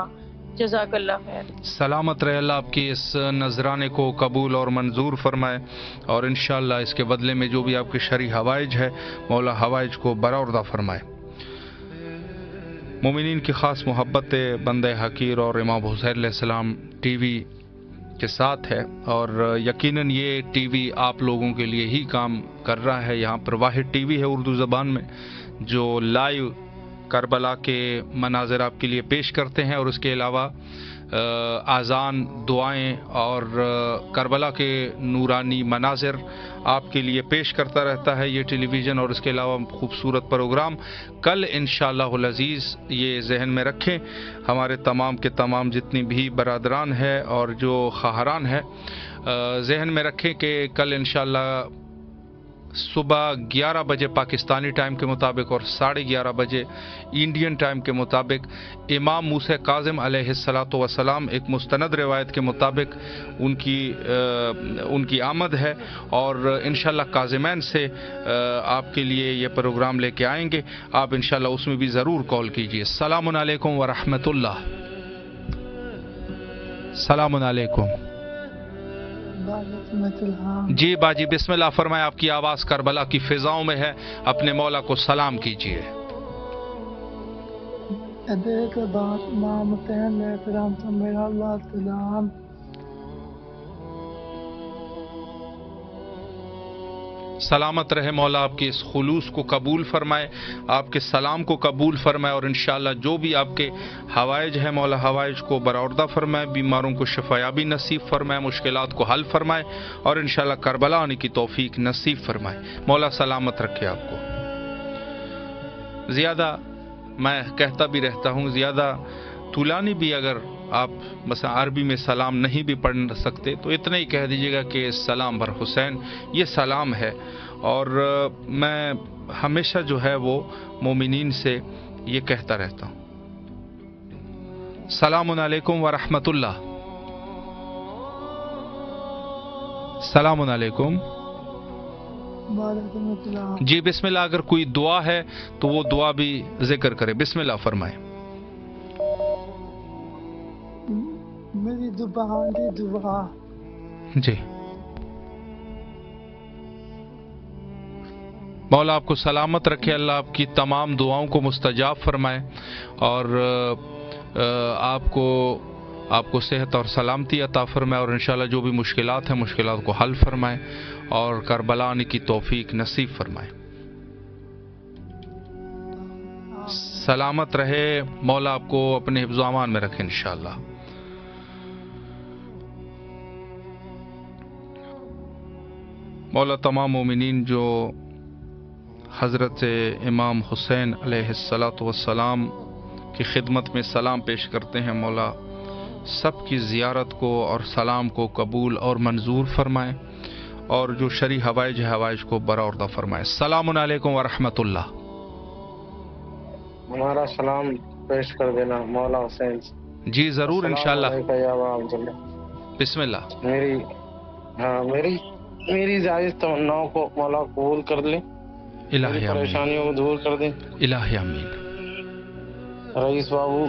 جزاک اللہ خیر۔ سلامت رہے، اللہ آپ کی اس نذرانے کو قبول اور منظور فرمائے، اور انشاءاللہ اس کے بدلے میں جو بھی آپ کے شرعی حوائج ہے مولا حوائج کو برآوردہ فرمائے۔ مومنین کی خاص محبت بندہ حقیر اور امام حسین علیہ السلام ٹی وی کے ساتھ ہے، اور یقیناً یہ ٹی وی آپ لوگوں کے لیے ہی کام کر رہا ہے۔ یہاں پر واحد ٹی وی ہے اردو زبان میں جو لائیو کربلا کے مناظر آپ کے لیے پیش کرتے ہیں، اور اس کے علاوہ اذان، دعائیں اور کربلا کے نورانی مناظر آپ کے لیے پیش کرتا رہتا ہے یہ ٹیلی ویژن، اور اس کے علاوہ خوبصورت پروگرام۔ کل انشاءاللہ العزیز یہ ذہن میں رکھیں، ہمارے تمام کے تمام جتنی بھی برادران ہیں اور جو خواہران ہیں ذہن میں رکھیں کہ کل انشاءاللہ صبح 11 بجے پاکستانی ٹائم کے مطابق اور 11:30 بجے انڈین ٹائم کے مطابق امام موسیٰ کاظم علیہ الصلاۃ والسلام ایک مستند روایت کے مطابق ان کی آمد ہے، اور انشاءاللہ کاظمین سے آپ کے لیے یہ پروگرام لے کے آئیں گے۔ آپ انشاءاللہ اس میں بھی ضرور کال کیجیے۔ السلام علیکم ورحمۃ اللہ۔ السلام علیکم۔ جی باجی بسم اللہ فرمائے، آپ کی آواز کربلا کی فضاؤں میں ہے، اپنے مولا کو سلام کیجیے۔ سلامت رہے، مولا آپ کے اس خلوص کو قبول فرمائے، آپ کے سلام کو قبول فرمائے، اور انشاءاللہ جو بھی آپ کے حوائج ہیں مولا حوائج کو برآوردہ فرمائے، بیماروں کو شفایابی نصیب فرمائے، مشکلات کو حل فرمائے، اور انشاءاللہ کربلا آنے کی توفیق نصیب فرمائے۔ مولا سلامت رکھے آپ کو۔ زیادہ میں کہتا بھی رہتا ہوں، زیادہ طولانی بھی اگر آپ مثلا عربی میں سلام نہیں بھی پڑھ سکتے تو اتنا ہی کہہ دیجیے گا کہ سلام بر حسین، یہ سلام ہے۔ اور میں ہمیشہ جو ہے وہ مومنین سے یہ کہتا رہتا ہوں، सलामुन अलैकुम व रहमतुल्लाह। सलामुन अलैकुम। जी बिस्मिल्लाह, अगर कोई दुआ है तो वो दुआ भी जिक्र करे, बिस्मिल्लाह फरमाए। मेरी दुआ जी। मौला आपको सलामत रखे, अल्लाह आपकी तमाम दुआओं को मुस्तजाब फरमाए और आपको सेहत और सलामती अता फरमाए और इंशाल्लाह जो भी मुश्किलात हैं मुश्किलात को हल फरमाए और करबला आने की तौफीक नसीब फरमाए। सलामत रहे, मौला आपको अपने हिफ्ज़ अमान में रखे इंशाल्लाह। मौला तमाम मोमिनीन जो हज़रत इमाम हुसैन अलैहिस्सलातु वस्सलाम की खिदमत में सलाम पेश करते हैं, मौला सब की ज़ियारत को और सलाम को कबूल और मंजूर फरमाएँ और जो शरी हवाइज को बरामदा फरमाएँ। सलामुन अलैकुम व रहमतुल्लाह। हमारा सलाम पेश कर देना मौला हुसैन। जी ज़रूर इंशाल्लाह। बिस्मिल्लाह। मेरी जायज़ तमन्नाओं को मौला कबूल कर ले, इलाही आमीन। परेशानियों को दूर कर दे, इलाही आमीन। रईस बाबू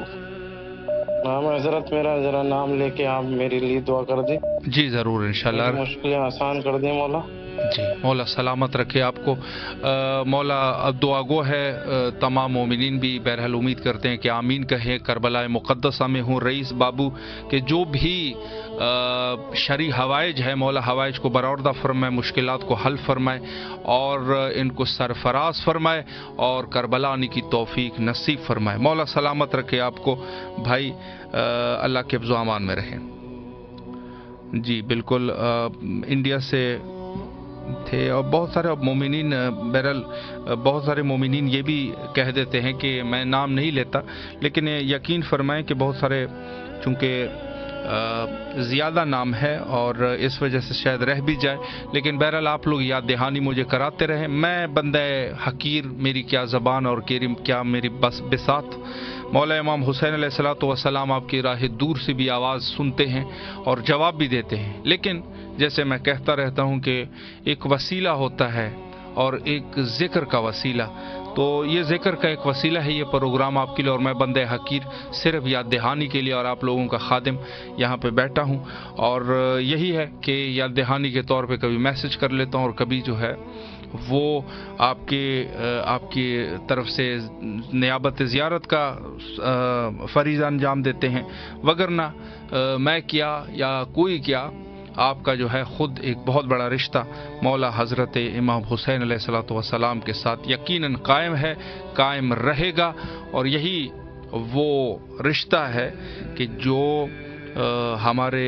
नाम हजरत मेरा, जरा नाम लेके आप मेरे लिए दुआ कर दे। जी जरूर इंशाल्लाह, मुश्किलें आसान कर दे मौला। जी मौला सलामत रखे आपको। मौला दुआ गो है तमाम मोमिनीन भी बहरहाल उम्मीद करते हैं कि आमीन कहें। करबला मुक़द्दसा में हूँ रईस बाबू के जो भी शरी हवाइज है, मौला हवाइज को बरामदा फरमाए, मुश्किलात को हल फरमाए और इनको सरफराज फरमाए और करबला आने की तौफीक नसीब फरमाए। मौला सलामत रखे आपको भाई, अल्लाह के हिफ्ज़ अमान में रहें। जी बिल्कुल, इंडिया से थे और बहुत सारे मोमिनीन, बहरहाल बहुत सारे मोमिनीन ये भी कह देते हैं कि मैं नाम नहीं लेता, लेकिन यकीन फरमाएं कि बहुत सारे चूँकि ज़्यादा नाम है और इस वजह से शायद रह भी जाए, लेकिन बहरहाल आप लोग याद दहानी मुझे कराते रहें। मैं बंदे हकीर, मेरी क्या ज़बान और क्या मेरी बस बिसात। मौला इमाम हुसैन अलैहिस्सलातु वस्सलाम आपकी राह दूर से भी आवाज़ सुनते हैं और जवाब भी देते हैं, लेकिन जैसे मैं कहता रहता हूँ कि एक वसीला होता है और एक ज़िक्र का वसीला, तो ये ज़िक्र का एक वसीला है ये प्रोग्राम आपके लिए और मैं बंदे हकीर सिर्फ याद दहानी के लिए और आप लोगों का खादिम यहाँ पे बैठा हूँ और यही है कि याद दहानी के तौर पे कभी मैसेज कर लेता हूँ और कभी जो है वो आपकी तरफ से नियाबत ज़ियारत का फरीज़ा अंजाम देते हैं, वगरना मैं क्या या कोई क्या, आपका जो है ख़ुद एक बहुत बड़ा रिश्ता मौला हज़रत इमाम हुसैन अलैहिस्सलातु वस्सलाम के साथ यकीनन कायम है, कायम रहेगा और यही वो रिश्ता है कि जो हमारे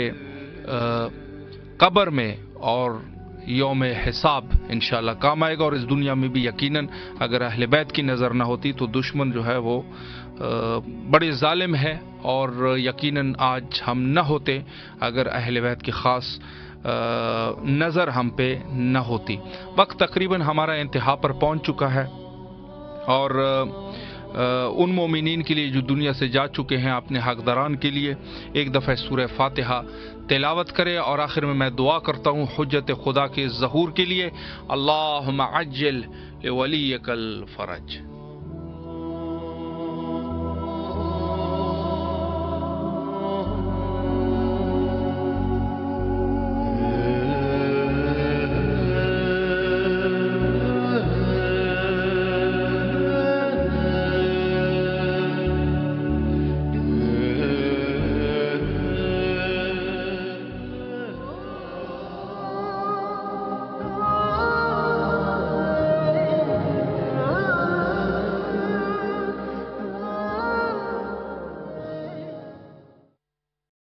कब्र में और यौम हिसाब इंशाल्लाह काम आएगा और इस दुनिया में भी यकीनन अगर अहले बैत की नज़र ना होती तो दुश्मन जो है वो बड़े जालिम है और यकीनन आज हम न होते अगर अहले बैत की ख़ास नज़र हम पे न होती। वक्त तकरीबन हमारा इंतहा पर पहुंच चुका है और उन मोमिनीन के लिए जो दुनिया से जा चुके हैं, अपने हकदारान के लिए एक दफ़ा सूरह फातिहा तिलावत करें और आखिर में मैं दुआ करता हूँ हुज्जत खुदा के ज़हूर के लिए, अल्लाहुम्मा अज्जिल लिवलियकल फरज।